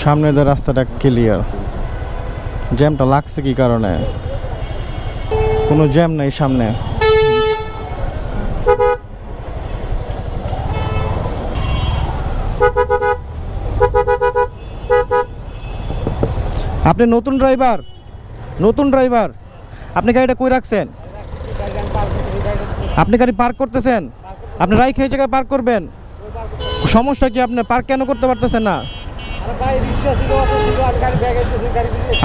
সামনে দিয়ে রাস্তাটা ক্লিয়ার। জ্যামটা লাগছে কি কারণে? কোনো জ্যাম নাই সামনে। আপনি নতুন ড্রাইভার? নতুন ড্রাইভার? আপনি গাড়িটা কই রাখছেন? আপনি গাড়ি পার্ক করতেছেন? আপনি রাইখে এই জায়গায় পার্ক করবেন? সমস্যা কি? আপনি পার্ক কেন করতে পারতেছেন না?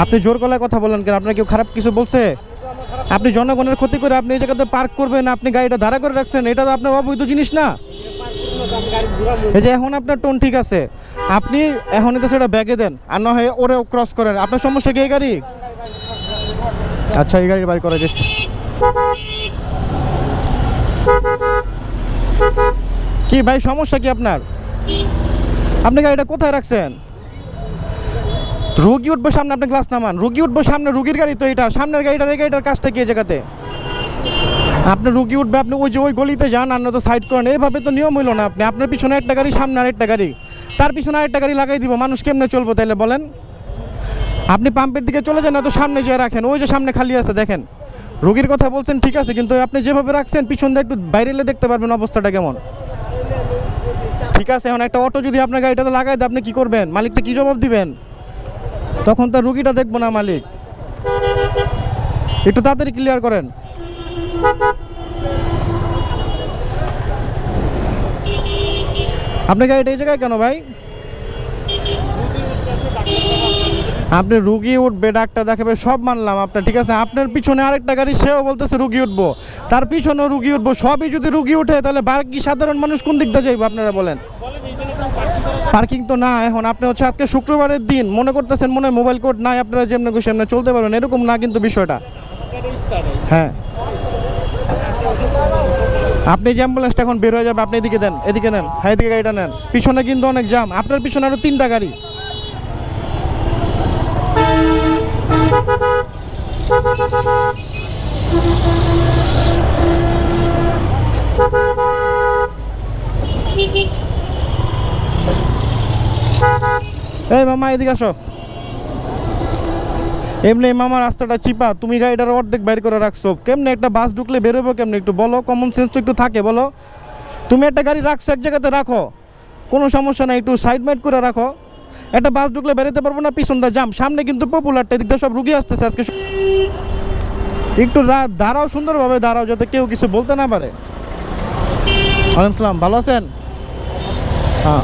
আপনি জোর গলায় কথা বলেন কেন? আপনার কেউ খারাপ কিছু বলছে? আপনি জনগণের ক্ষতি করে আপনি এই জায়গাতে পার্ক করবেন, আপনি গাড়িটা দাঁড়া করে রাখছেন, এটা তো আপনার অবৈধ জিনিস না? এই যে এখন আপনার টোন ঠিক আছে, আপনি এখন এটা সেটা ব্যাগে দেন, আর না হয় ওরেও ক্রস করেন। আপনার সমস্যা কি এই গাড়ি? আচ্ছা, এই গাড়ি বাড়ি করে গেছি। কি ভাই সমস্যা কি আপনার? আপনি গাড়িটা কোথায় রাখছেন? রুগী উঠবো সামনে, আপনি গ্লাস নামান। রুগী উঠবো সামনে, রুগীর গাড়ি তো এটা। সামনের গাড়িটার এই গাড়িটার কাজটা কি এই জায়গাতে? আপনি রুগী উঠবে, আপনি ওই যে ওই গলিতে যান, আর না তো সাইড করেন। এইভাবে তো নিয়ম হইল না। আপনার পিছনে একটা গাড়ি, সামনে আরেকটা গাড়ি, তার পিছনে আরেকটা গাড়ি লাগাই দিব, মানুষ কেমনে চলবো তাইলে বলেন? আপনি পাম্পের দিকে চলে যান, না তো সামনে যেয়ে রাখেন। ওই যে সামনে খালি আছে দেখেন। রুগীর কথা বলছেন ঠিক আছে, কিন্তু আপনি যেভাবে রাখছেন পিছন দিয়ে একটু বাইরে এলে দেখতে পারবেন অবস্থাটা কেমন। ঠিক আছে, এখন একটা অটো যদি আপনার গাড়িটাতে লাগাই দেয়, আপনি কি করবেন? মালিকটা কি জবাব দিবেন? তখন তার রুগীটা দেখবো না মালিক। একটু তাড়াতাড়ি ক্লিয়ার করেন। আপনি গাড়িটা এই জায়গায় কেন ভাই? আপনি রুগী উঠবে, ডাক্তার দেখাবে, সব মানলাম আপনার, ঠিক আছে। আপনার পিছনে আরেকটা গাড়ি, সেও বলতেছে রুগী উঠবো, তার পিছনেও রুগী উঠবো। সবই যদি রুগী উঠে, তাহলে বাকি সাধারণ মানুষ কোন দিক দিয়ে যাইবো আপনারা বলেন? পার্কিং তো না। এখন আপনি হচ্ছে আজকে শুক্রবারের দিন মনে করতেছেন মনে হয় মোবাইল কোড নাই, আপনারা যেমন খুশি এমনি চলতে পারবেন, এরকম না কিন্তু বিষয়টা। হ্যাঁ, আপনি যে অ্যাম্বুলেন্সটা এখন বের হয়ে যাবে, আপনি এদিকে দেন, এদিকে নেন। হ্যাঁ, এদিকে গাড়িটা নেন। পিছনে কিন্তু অনেক জ্যাম, আপনার পিছনে আরো 3টা গাড়ি। এই মামা এদিকে আসো। এমনি মামা রাস্তাটা চিপা, তুমি গাড়িটার অর্ধেক বাইর করে রাখছো। কেমনে একটা বাস ঢুকলে বেরোবো কেমনে? একটু বলো, কমন সেন্স তো একটু থাকে বলো। তুমি একটা গাড়ি রাখছো এক জায়গাতে রাখো, কোনো সমস্যা নাই, একটু সাইড মাইড করে রাখো। একটা বাস ঢুকলে বেরোতে পারবো না, পিছনটা জাম, সামনে কিন্তু পপুলারটা, এদিক দিয়ে সব রুগী আসতেছে আজকে। একটু দাঁড়াও, সুন্দরভাবে দাঁড়াও, যাতে কেউ কিছু বলতে না পারে। ওয়ালাইকুম আসসালাম, ভালো আছেন? হ্যাঁ।